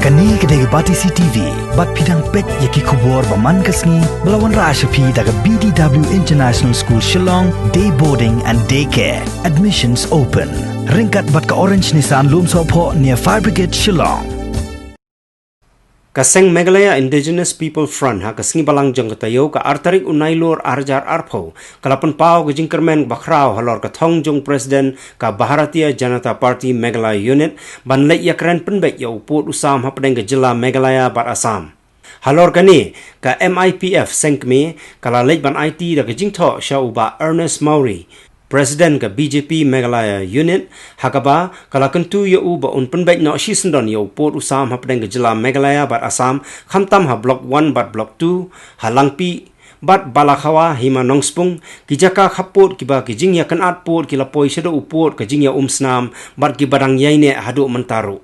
Kani kedai Batisi TV, bat pidang pet yaki kubur baman kasni, melawan Rashapi daga BDW International School Shillong, day boarding and daycare. Admissions open. Ringkat bat ka Orange Nissan Lumsopho near Fire Brigade Shillong. Kaseng Meghalaya Indigenous People Front ha kasngi balang jong katayo ka artarik unailor arjar arpho kalapun pau ke Kyrmen bakrao halor ka thong jong president ka Bharatiya Janata Party Meghalaya unit ban Jingïakren penbek ya uput usam ha pedeng ke jila Meghalaya bat Assam. Halor kani ka MIPF sengkme kala lej ban IT da ke jingtho sha uba Ernest Mauri President ke BJP Meghalaya unit hakaba kala kentu ya uba un penbek no shisendon ya uput usam ha pedeng ke jila Meghalaya bat Assam khamtam ha block 1 bat block 2 halangpi bat balakhawa hima nongspung kijaka khaput kiba ki Jingïakren atput kila poi shedo uput ke Jingya snam bat ki badang yaine hadu mentaru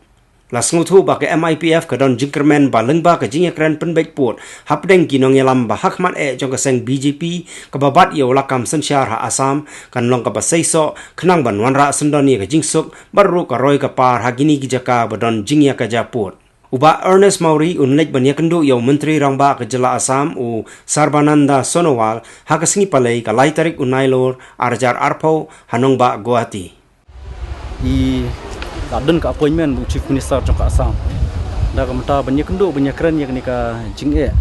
lasngutu ba ke MIPF ka don Kyrmen ba lengba ke Jingïakren penbek put hapdeng kinong yalam ba hakmat jong kaseng BJP ka babat yo lakam sensyar ha Assam kan long ka ba Seisoh khnang ban wanra sendoni ke jingsuk baru ka roi ka par hagini kijaka ba don Jingïakren japut uba Ernest Mauri unlek ban yakendo yo menteri rangba ke jela Assam u Sarbananda Sonowal ha kasngi palai ka lai tarik unailor arjar arpho hanong ba Guwahati Kadun ka appointment bu Chief Minister Jong Assam. Da ka mata banyak kendo banyak keren yang ni ka Jing'e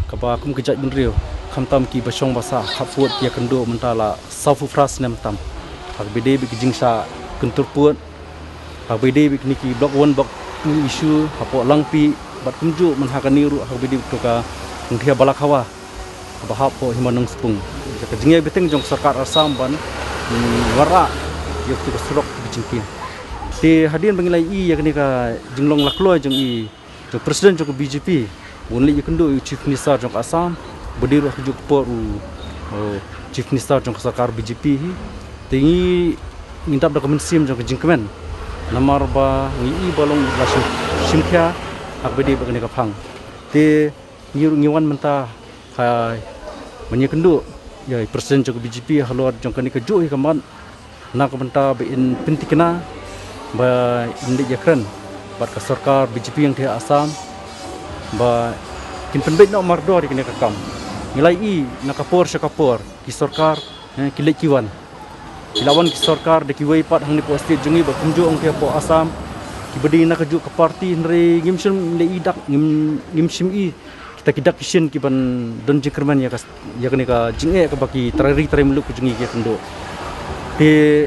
ka ba kum kejat benriu khamtam ki basong basa khaput ya kendo mentala safu fras nem tam. Hak bede bi jingsa kentur put. Hak bede bi ki block 1 block 2 issue hapo langpi bat kumju man hakani ru hak bede to ka ngthia balakhawa ba hapo himanung spung. Ka Jing'e beteng jong Sorkar Assam ban wara yok tu surok bi jingkin. Di hadian bangilai yang ni ka jinglong lakloi jong jong presiden jong BJP bunli yakendo Chief Minister jong Assam bediru hajuk por Chief Minister jong Sorkar BJP tingi ngintap dokumen sim jong Kyrmen namar ba ngi balong lasu simkhya hak bedi bagani ka phang te ngiwan menta ha manyakendo ya presiden jong BJP halor jong kani ka jo hi kaman nak menta bin pintikna ba Jingïakren bat ka Sorkar BJP yang di Assam ba kin penbek no mardor kini kakam nilai nakapor syakapor ki Sorkar ki lekiwan kilawan ki Sorkar de ki wei pat hang ni post jungi ba kumju ong ke po Assam ki bedi nak kaju ke parti nri ngimsim le idak ngimsim kita kidak kisin ki ban don Kyrmen ya kini ka Jing'e ka baki trari meluk jungi ki kendo de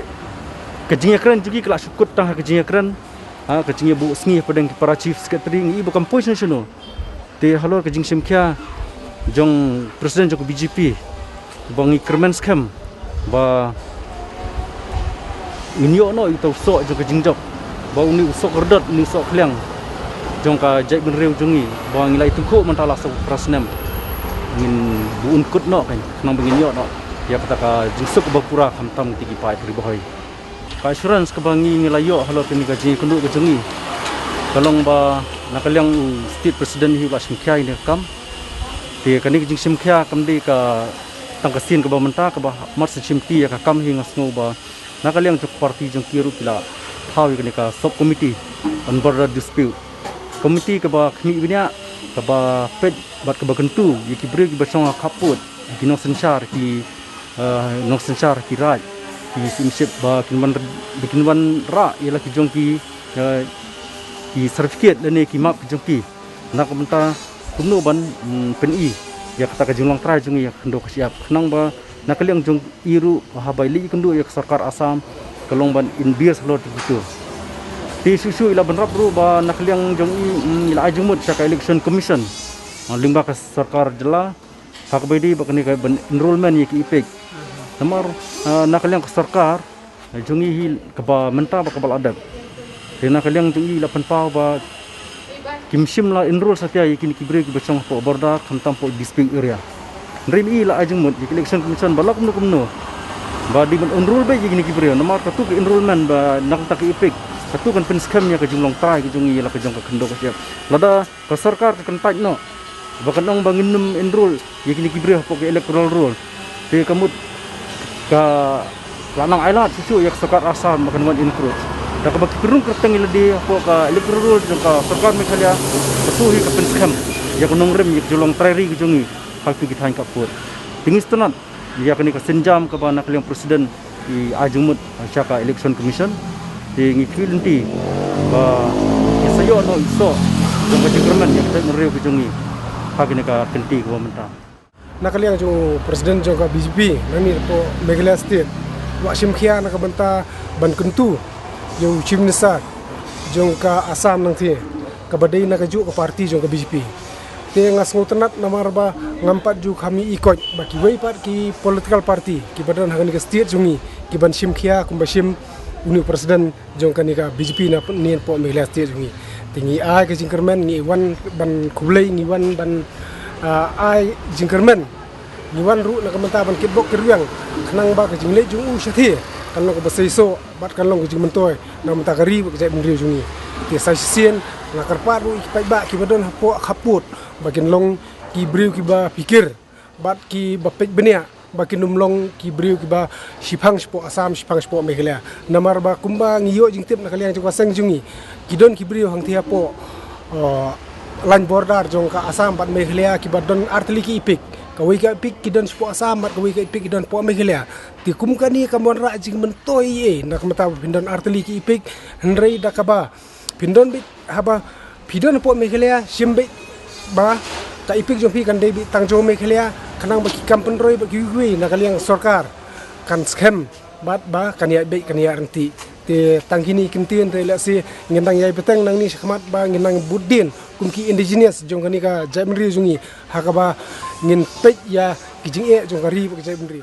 Jingïakren juga kelak syukut tang Jingïakren ke Jing'e bu sngi padang para chief secretary ngi bukan pois nasional te halor ke Jingsimkhya jong presiden jong BJP bangi Kyrmen scam ba inyo no itu sok jong ke Jingjok ba uni usok redot ni sok khliang jong ka jai benreu jongi ba ngilai tungko mentala sok prasnem ngin bu unkut no kan nang bengin yo no ya kata ka jingsuk bapura khamtam tigi pai ribohoi ka assurance ka bangi ngilayo halo kini ka Jing'e kundu ka jungi kalong ba nakaliang state president hi ba simkhya ini kam te kani jing simkhya kam di ka tangkasin ka ba menta ka ba mar simti ka kam hi ngasngo ba nakaliang jok party jong kiru pila thawi kani ka sub committee on border dispute committee ka ba khmi binya ka ba pet bat ka ba kentu yiki brek ba song khaput kinong sensar ki nong sensar ki raj ki simsip ba kinwan ra ialah ki jong ki certificate lene ki map ki jong ki nak menta kumno ban peni ya kata ka jinglang trai jong ya kendo siap nang ba nakaliang jong iru habai li kendo ya Sorkar Assam kalong ban in bias lo tu ti susu ila ban rap ru ba nakaliang jong ila ajumut sa election commission lingba ka Sorkar jela hak bedi ba kani ka enrollment ya ki ipek namar nakaliang ke Sorkar jungi hi kaba menta ba kabal adab te nakaliang jungi lapan pau ba kimsim la enroll satya yakini kibre ki bachang po borda khamtam po dispute area nrimi la ajung mut election commission balak kumno ba di enroll ba yakini kibre namar tu ke enrollment ba nak tak ipek satu kan pen scam nya ke jumlong trai ki jungi la ke jong ka khendo ka siap lada ke Sorkar kan taj no ba kanong bangin enroll yakini kibre po ke electoral roll te kamut ka lanang ailat susu yak Sorkar Assam makan wan include dak baki perung kerteng iladi apo ka electoral jong ka Sorkar Meghalaya betuhi ka penskam ya kunong rem yak jolong treri jongi hapi kita ka put tingis tenat ya kini ka senjam ka bana kaliang presiden di ajumut syaka election commission di ngikilenti ba Seisoh no iso jong ka Kyrmen yak tak mereu ke jongi hak ni ka kenti ko mentang nakaliang jong presiden jong ka BJP nani po Meghalaya state wa simkhia nakabanta ban kentu jong chief minister jong ka Assam nang the ka badai na kaju ka parti jong ka BJP te ngas ngotenat namar ba ngampat ju kami ikot baki wei pat ki political party ki badan hagan ka state jongi ki ban simkhia kum basim uni presiden jong ka ni ka BJP na nien po Meghalaya state jongi tingi ai ka Kyrmen ni wan ban kublai ni wan ban ai Kyrmen ni wan ru na kamanta ban kitbok kirwang khnang ba ka jingle jung u shathi kan lo ka Seisoh bat kan lo ka jing mentoy na mata kari ba ka bendri jungi ti sa sien na karpa ru ki ba ki badon hapo khaput bakin long ki briu ki ba pikir bat ki ba pek benia bakin numlong ki briu ki ba shipang spo Assam shipang spo Meghalaya namar ba kumba ngiyo jing tip na kaliang jung seng jungi kidon ki briu hang thia po line border jong ka Assam bat Meghalaya ki badon artli ki ipik kawai ka ipik kidon spo Assam bat kawai ka ipik kidon po Meghalaya ti kum kani kamon ra jing mentoy nak mata pindon artli ki ipik hendrei dakaba pindon bit haba pindon po Meghalaya simbe ba ka ipik jong pi kan dei bi tangjo Meghalaya kanang baki kampen roy baki hui nakaliang Sorkar kan scam bat ba kan ya be kan ya renti te tangkini kentien te lasi ngendang yai peteng nang ni khmat ba ngendang budin kumki indigenous jong kani ka jai menri jungi hakaba ngin pej ya kijing e jong kari ba jai menri